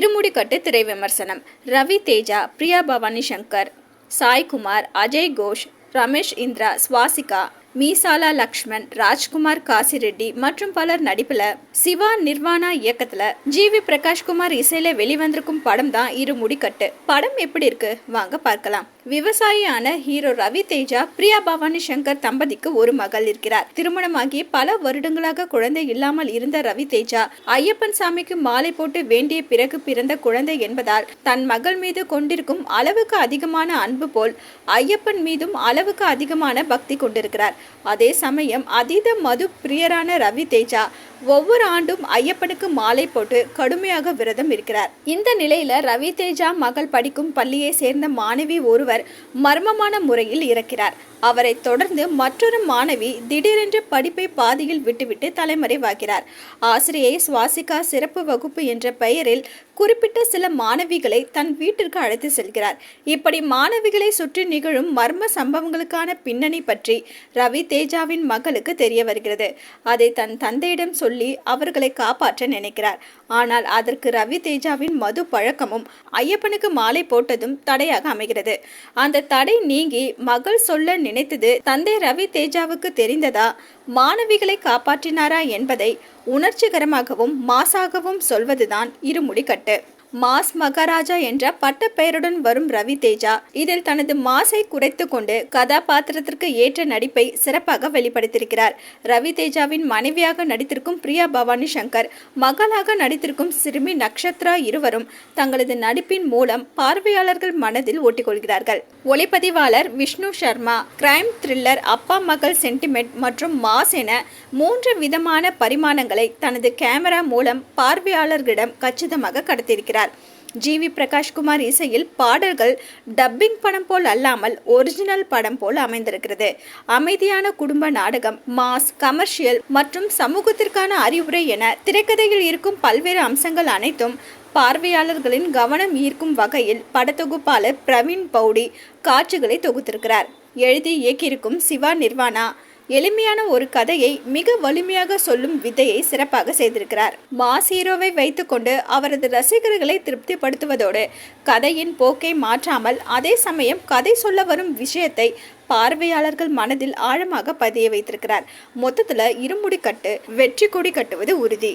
இருமுடிக்கட்டு திரை விமர்சனம். ரவி தேஜா, பிரியா பவானி சங்கர், சாய்குமார், அஜய் கோஷ், ரமேஷ் இந்திரா, சுவாசிகா, மீசாலா லக்ஷ்மண், ராஜ்குமார் காசிரெட்டி மற்றும் பலர் நடிப்புல சிவா நிர்வாணா இயக்கத்துல ஜிவி பிரகாஷ்குமார் இசையில வெளிவந்திருக்கும் படம் தான் இருமுடிக்கட்டு. படம் எப்படி இருக்கு வாங்க பார்க்கலாம். விவசாயியான ஹீரோ ரவி தேஜா, பிரியா பவானி சங்கர் தம்பதிக்கு ஒரு மகள் இருக்கிறார். திருமணமாகி பல வருடங்களாக குழந்தை இல்லாமல் இருந்த ரவி தேஜா ஐயப்பன் சாமிக்கு மாலை போட்டு வேண்டிய பிறகு பிறந்த குழந்தை என்பதால் தன் மகள் மீது கொண்டிருக்கும் அளவுக்கு அதிகமான அன்பு போல் ஐயப்பன் மீதும் அளவுக்கு அதிகமான பக்தி கொண்டிருக்கிறார். அதே சமயம் அதீத மது பிரியரான ரவி தேஜா ஒவ்வொரு ஆண்டும் ஐயப்பனுக்கு மாலை போட்டு கடுமையாக விரதம் இருக்கிறார். இந்த நிலையில ரவி தேஜா மகள் படிக்கும் பள்ளியை சேர்ந்த மாணவி ஒருவர் மர்மமான முறையில் இறக்கிறார். அவரை தொடர்ந்து மற்றொரு மாணவி திடீரென்று படிப்பை பாதியில் விட்டுவிட்டு தலைமறைவாகிறார். ஆசிரியை சுவாசிகா சிறப்பு வகுப்பு என்ற பெயரில் குறிப்பிட்ட சில மாணவிகளை தன் வீட்டிற்கு அழைத்து செல்கிறார். இப்படி மாணவிகளை சுற்றி நிகழும் மர்ம சம்பவங்களுக்கான பின்னணி பற்றி ரவி தேஜாவின் மகளுக்கு தெரிய வருகிறது. அதை தன் தந்தையிடம் சொல்லி அவர்களை காப்பாற்ற நினைக்கிறார். ஆனால் அதற்கு ரவி தேஜாவின் மது பழக்கமும் ஐயப்பனுக்கு மாலை போட்டதும் தடையாக அமைகிறது. அந்த தடை நீங்கி மகள் சொல்ல நினைத்தது தந்தை ரவி தேஜாவுக்கு தெரிந்ததா, மாணவிகளை காப்பாற்றினாரா என்பதை உணர்ச்சிகரமாகவும் மாசாகவும் சொல்வதுதான் இருமுடிக்கட்டு. மாஸ் மகாராஜா என்ற பட்ட பெயருடன் வரும் ரவி தேஜா இதில் தனது மாசை குறைத்து கொண்டு கதாபாத்திரத்திற்கு ஏற்ற நடிப்பை சிறப்பாக வெளிப்படுத்தியிருக்கிறார். ரவி தேஜாவின் மனைவியாக நடித்திருக்கும் பிரியா பவானி சங்கர், மகளாக நடித்திருக்கும் சிறுமி நக்ஷத்ரா இருவரும் தங்களது நடிப்பின் மூலம் பார்வையாளர்கள் மனதில் ஓட்டிக்கொள்கிறார்கள். ஒளிப்பதிவாளர் விஷ்ணு சர்மா கிரைம் த்ரில்லர், அப்பா மகள் சென்டிமெண்ட் மற்றும் மாஸ் என 3 விதமான பரிமாணங்களை தனது கேமரா மூலம் பார்வையாளர்களிடம் கச்சிதமாக கடத்தியிருக்கிறார். ஜிவி பிரகாஷ்குமார் இசையில் பாடல்கள் டப்பிங் படம் போல் அல்லாமல் ஒரிஜினல் படம் போல் அமைந்திருக்கிறது. அமைதியான குடும்ப நாடகம், மாஸ், கமர்ஷியல் மற்றும் சமூகத்திற்கான அறிவுரை என திரைக்கதையில் இருக்கும் பல்வேறு அம்சங்கள் அனைத்தும் பார்வையாளர்களின் கவனம் ஈர்க்கும் வகையில் படத்தொகுப்பாளர் பிரவீன் பௌடி காட்சிகளை தொகுத்திருக்கிறார். எழுதி இயக்கியிருக்கும் சிவா நிர்வாணா எளிமையான ஒரு கதையை மிக வலிமையாக சொல்லும் விதையை சிறப்பாக செய்திருக்கிறார். மாஸ் ஹீரோவை வைத்துக்கொண்டு அவரது ரசிகர்களை திருப்திப்படுத்துவதோடு கதையின் போக்கை மாற்றாமல் அதே சமயம் கதை சொல்ல வரும் விஷயத்தை பார்வையாளர்கள் மனதில் ஆழமாக பதிய வைத்திருக்கிறார். மொத்தத்துல இருமுடிக்கட்டு வெற்றி கொடி கட்டுவது உறுதி.